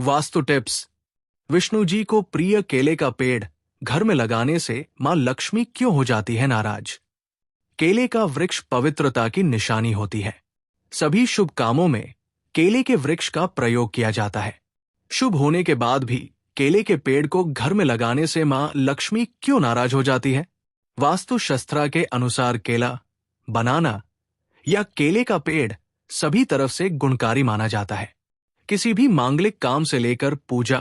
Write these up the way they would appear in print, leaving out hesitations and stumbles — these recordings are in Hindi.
वास्तु टिप्स। विष्णु जी को प्रिय केले का पेड़ घर में लगाने से मां लक्ष्मी क्यों हो जाती है नाराज? केले का वृक्ष पवित्रता की निशानी होती है। सभी शुभ कामों में केले के वृक्ष का प्रयोग किया जाता है। शुभ होने के बाद भी केले के पेड़ को घर में लगाने से मां लक्ष्मी क्यों नाराज हो जाती है? वास्तु शास्त्र के अनुसार केला, बनाना या केले का पेड़ सभी तरफ से गुणकारी माना जाता है। किसी भी मांगलिक काम से लेकर पूजा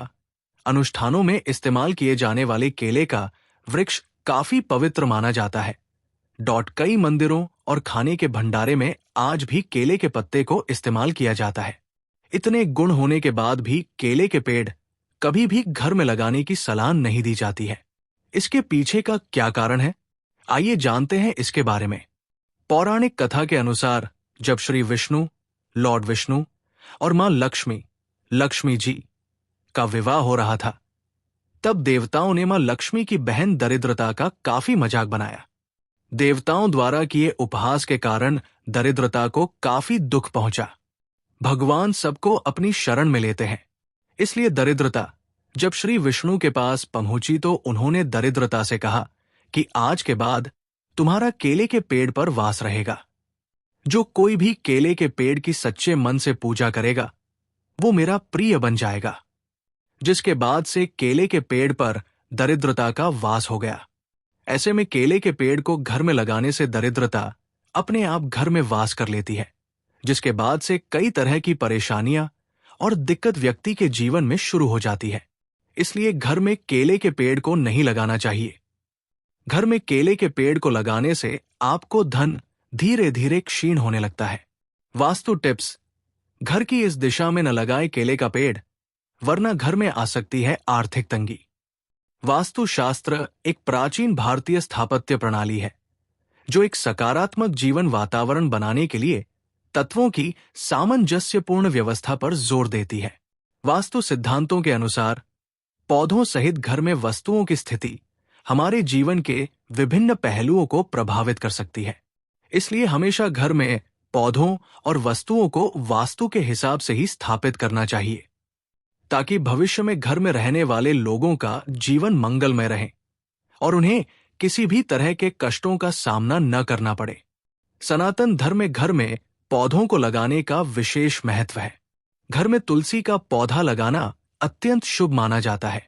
अनुष्ठानों में इस्तेमाल किए जाने वाले केले का वृक्ष काफी पवित्र माना जाता है। कई मंदिरों और खाने के भंडारे में आज भी केले के पत्ते को इस्तेमाल किया जाता है। इतने गुण होने के बाद भी केले के पेड़ कभी भी घर में लगाने की सलाह नहीं दी जाती है। इसके पीछे का क्या कारण है? आइए जानते हैं इसके बारे में। पौराणिक कथा के अनुसार जब श्री विष्णु, लॉर्ड विष्णु और मां लक्ष्मी जी का विवाह हो रहा था, तब देवताओं ने मां लक्ष्मी की बहन दरिद्रता का काफी मजाक बनाया। देवताओं द्वारा किए उपहास के कारण दरिद्रता को काफी दुख पहुंचा। भगवान सबको अपनी शरण में लेते हैं, इसलिए दरिद्रता जब श्री विष्णु के पास पहुंची तो उन्होंने दरिद्रता से कहा कि आज के बाद तुम्हारा केले के पेड़ पर वास रहेगा। जो कोई भी केले के पेड़ की सच्चे मन से पूजा करेगा वो मेरा प्रिय बन जाएगा। जिसके बाद से केले के पेड़ पर दरिद्रता का वास हो गया। ऐसे में केले के पेड़ को घर में लगाने से दरिद्रता अपने आप घर में वास कर लेती है, जिसके बाद से कई तरह की परेशानियां और दिक्कत व्यक्ति के जीवन में शुरू हो जाती है। इसलिए घर में केले के पेड़ को नहीं लगाना चाहिए। घर में केले के पेड़ को लगाने से आपको धन धीरे धीरे क्षीण होने लगता है। वास्तु टिप्स। घर की इस दिशा में न लगाए केले का पेड़, वरना घर में आ सकती है आर्थिक तंगी। वास्तु शास्त्र एक प्राचीन भारतीय स्थापत्य प्रणाली है जो एक सकारात्मक जीवन वातावरण बनाने के लिए तत्वों की सामंजस्यपूर्ण व्यवस्था पर जोर देती है। वास्तु सिद्धांतों के अनुसार पौधों सहित घर में वस्तुओं की स्थिति हमारे जीवन के विभिन्न पहलुओं को प्रभावित कर सकती है। इसलिए हमेशा घर में पौधों और वस्तुओं को वास्तु के हिसाब से ही स्थापित करना चाहिए, ताकि भविष्य में घर में रहने वाले लोगों का जीवन मंगलमय रहे और उन्हें किसी भी तरह के कष्टों का सामना न करना पड़े। सनातन धर्म में घर में पौधों को लगाने का विशेष महत्व है। घर में तुलसी का पौधा लगाना अत्यंत शुभ माना जाता है।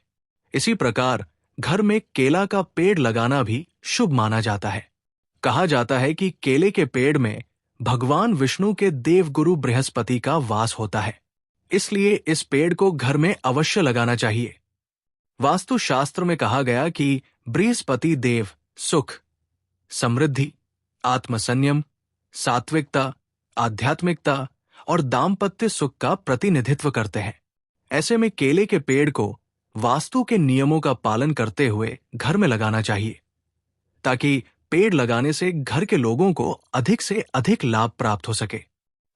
इसी प्रकार घर में केला का पेड़ लगाना भी शुभ माना जाता है। कहा जाता है कि केले के पेड़ में भगवान विष्णु के देवगुरु बृहस्पति का वास होता है, इसलिए इस पेड़ को घर में अवश्य लगाना चाहिए। वास्तु शास्त्र में कहा गया कि बृहस्पति देव सुख, समृद्धि, आत्मसंयम, सात्विकता, आध्यात्मिकता और दाम्पत्य सुख का प्रतिनिधित्व करते हैं। ऐसे में केले के पेड़ को वास्तु के नियमों का पालन करते हुए घर में लगाना चाहिए, ताकि पेड़ लगाने से घर के लोगों को अधिक से अधिक लाभ प्राप्त हो सके।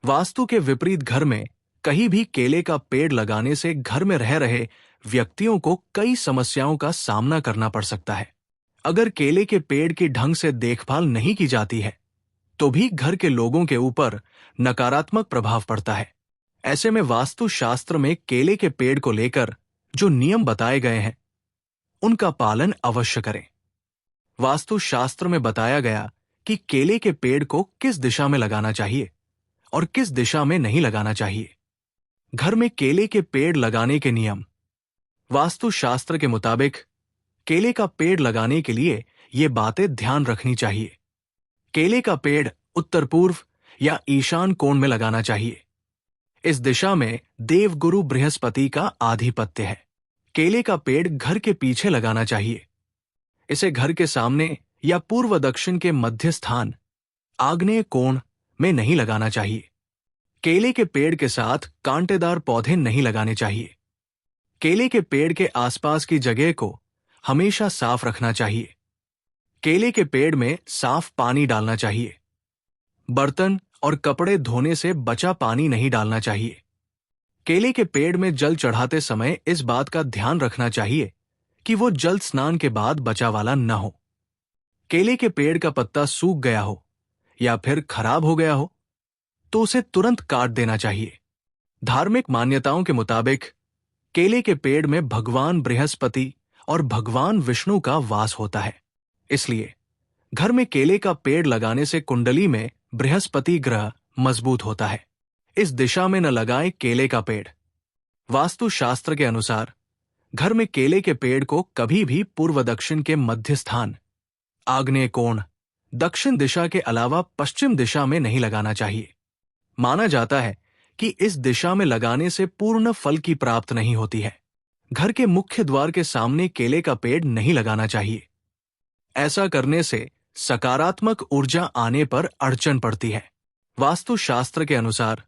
वास्तु के विपरीत घर में कहीं भी केले का पेड़ लगाने से घर में रह रहे व्यक्तियों को कई समस्याओं का सामना करना पड़ सकता है। अगर केले के पेड़ की ढंग से देखभाल नहीं की जाती है तो भी घर के लोगों के ऊपर नकारात्मक प्रभाव पड़ता है। ऐसे में वास्तु शास्त्र में केले के पेड़ को लेकर जो नियम बताए गए हैं उनका पालन अवश्य करें। वास्तु शास्त्र में बताया गया कि केले के पेड़ को किस दिशा में लगाना चाहिए और किस दिशा में नहीं लगाना चाहिए। घर में केले के पेड़ लगाने के नियम। वास्तु शास्त्र के मुताबिक केले का पेड़ लगाने के लिए ये बातें ध्यान रखनी चाहिए। केले का पेड़ उत्तर पूर्व या ईशान कोण में लगाना चाहिए। इस दिशा में देवगुरु बृहस्पति का आधिपत्य है। केले का पेड़ घर के पीछे लगाना चाहिए। इसे घर के सामने या पूर्व दक्षिण के मध्य स्थान आग्नेय कोण में नहीं लगाना चाहिए। केले के पेड़ के साथ कांटेदार पौधे नहीं लगाने चाहिए। केले के पेड़ के आसपास की जगह को हमेशा साफ रखना चाहिए। केले के पेड़ में साफ पानी डालना चाहिए। बर्तन और कपड़े धोने से बचा पानी नहीं डालना चाहिए। केले के पेड़ में जल चढ़ाते समय इस बात का ध्यान रखना चाहिए कि वो जल स्नान के बाद बचा वाला न हो। केले के पेड़ का पत्ता सूख गया हो या फिर खराब हो गया हो तो उसे तुरंत काट देना चाहिए। धार्मिक मान्यताओं के मुताबिक केले के पेड़ में भगवान बृहस्पति और भगवान विष्णु का वास होता है। इसलिए घर में केले का पेड़ लगाने से कुंडली में बृहस्पति ग्रह मजबूत होता है। इस दिशा में न लगाएं केले का पेड़। वास्तु शास्त्र के अनुसार घर में केले के पेड़ को कभी भी पूर्व दक्षिण के मध्य स्थान, आग्नेय कोण, दक्षिण दिशा के अलावा पश्चिम दिशा में नहीं लगाना चाहिए। माना जाता है कि इस दिशा में लगाने से पूर्ण फल की प्राप्ति नहीं होती है। घर के मुख्य द्वार के सामने केले का पेड़ नहीं लगाना चाहिए। ऐसा करने से सकारात्मक ऊर्जा आने पर अड़चन पड़ती है। वास्तु शास्त्र के अनुसार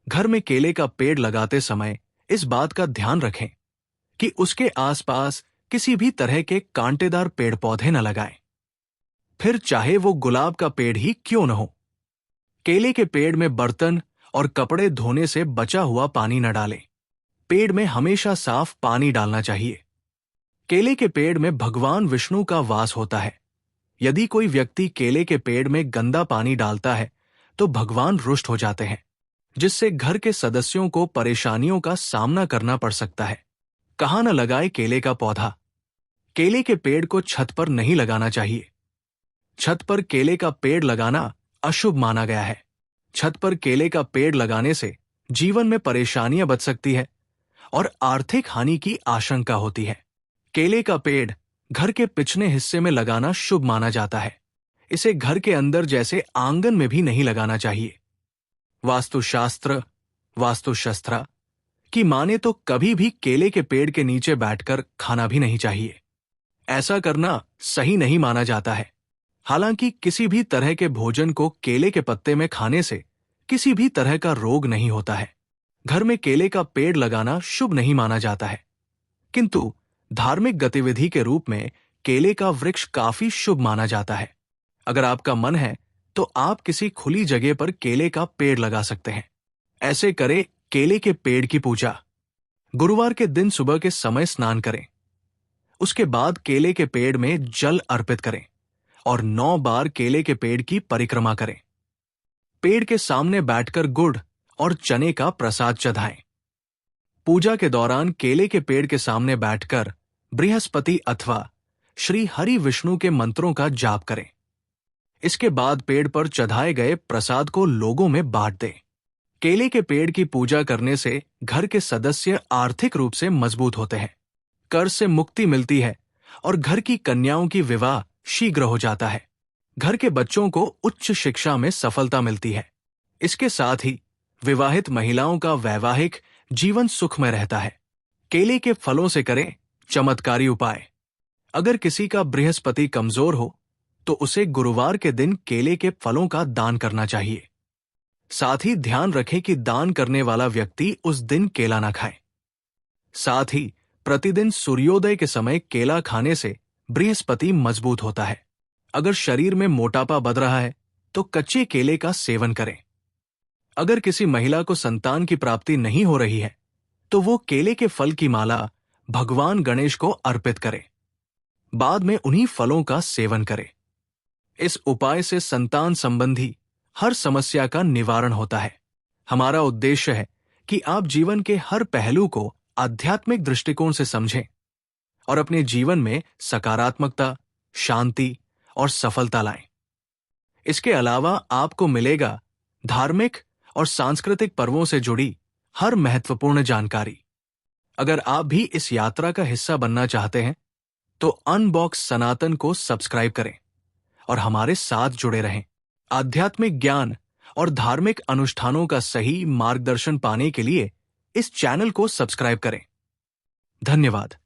घर में केले का पेड़ लगाते समय इस बात का ध्यान रखें कि उसके आसपास किसी भी तरह के कांटेदार पेड़ पौधे न लगाएं। फिर चाहे वो गुलाब का पेड़ ही क्यों न हो। केले के पेड़ में बर्तन और कपड़े धोने से बचा हुआ पानी न डालें। पेड़ में हमेशा साफ पानी डालना चाहिए। केले के पेड़ में भगवान विष्णु का वास होता है। यदि कोई व्यक्ति केले के पेड़ में गंदा पानी डालता है तो भगवान रुष्ट हो जाते हैं, जिससे घर के सदस्यों को परेशानियों का सामना करना पड़ सकता है। कहाँ न लगाए केले का पौधा। केले के पेड़ को छत पर नहीं लगाना चाहिए। छत पर केले का पेड़ लगाना अशुभ माना गया है। छत पर केले का पेड़ लगाने से जीवन में परेशानियां बच सकती है और आर्थिक हानि की आशंका होती है। केले का पेड़ घर के पिछले हिस्से में लगाना शुभ माना जाता है। इसे घर के अंदर जैसे आंगन में भी नहीं लगाना चाहिए। वास्तुशास्त्र, वास्तुशस्त्र की माने तो कभी भी केले के पेड़ के नीचे बैठकर खाना भी नहीं चाहिए। ऐसा करना सही नहीं माना जाता है। हालांकि किसी भी तरह के भोजन को केले के पत्ते में खाने से किसी भी तरह का रोग नहीं होता है। घर में केले का पेड़ लगाना शुभ नहीं माना जाता है, किंतु धार्मिक गतिविधि के रूप में केले का वृक्ष काफी शुभ माना जाता है। अगर आपका मन है तो आप किसी खुली जगह पर केले का पेड़ लगा सकते हैं। ऐसे करें केले के पेड़ की पूजा। गुरुवार के दिन सुबह के समय स्नान करें। उसके बाद केले के पेड़ में जल अर्पित करें और 9 बार केले के पेड़ की परिक्रमा करें। पेड़ के सामने बैठकर गुड़ और चने का प्रसाद चढ़ाएं। पूजा के दौरान केले के पेड़ के सामने बैठकर बृहस्पति अथवा श्री हरि विष्णु के मंत्रों का जाप करें। इसके बाद पेड़ पर चढ़ाए गए प्रसाद को लोगों में बांट दें। केले के पेड़ की पूजा करने से घर के सदस्य आर्थिक रूप से मजबूत होते हैं, कर्ज से मुक्ति मिलती है और घर की कन्याओं की विवाह शीघ्र हो जाता है। घर के बच्चों को उच्च शिक्षा में सफलता मिलती है। इसके साथ ही विवाहित महिलाओं का वैवाहिक जीवन सुखमय रहता है। केले के फलों से करें चमत्कारी उपाय। अगर किसी का बृहस्पति कमजोर हो तो उसे गुरुवार के दिन केले के फलों का दान करना चाहिए। साथ ही ध्यान रखें कि दान करने वाला व्यक्ति उस दिन केला ना खाए। साथ ही प्रतिदिन सूर्योदय के समय केला खाने से बृहस्पति मजबूत होता है। अगर शरीर में मोटापा बढ़ रहा है तो कच्चे केले का सेवन करें। अगर किसी महिला को संतान की प्राप्ति नहीं हो रही है तो वो केले के फल की माला भगवान गणेश को अर्पित करे। बाद में उन्हीं फलों का सेवन करे। इस उपाय से संतान संबंधी हर समस्या का निवारण होता है। हमारा उद्देश्य है कि आप जीवन के हर पहलू को आध्यात्मिक दृष्टिकोण से समझें और अपने जीवन में सकारात्मकता, शांति और सफलता लाएं। इसके अलावा आपको मिलेगा धार्मिक और सांस्कृतिक पर्वों से जुड़ी हर महत्वपूर्ण जानकारी। अगर आप भी इस यात्रा का हिस्सा बनना चाहते हैं तो अनबॉक्स सनातन को सब्सक्राइब करें और हमारे साथ जुड़े रहें। आध्यात्मिक ज्ञान और धार्मिक अनुष्ठानों का सही मार्गदर्शन पाने के लिए इस चैनल को सब्सक्राइब करें। धन्यवाद।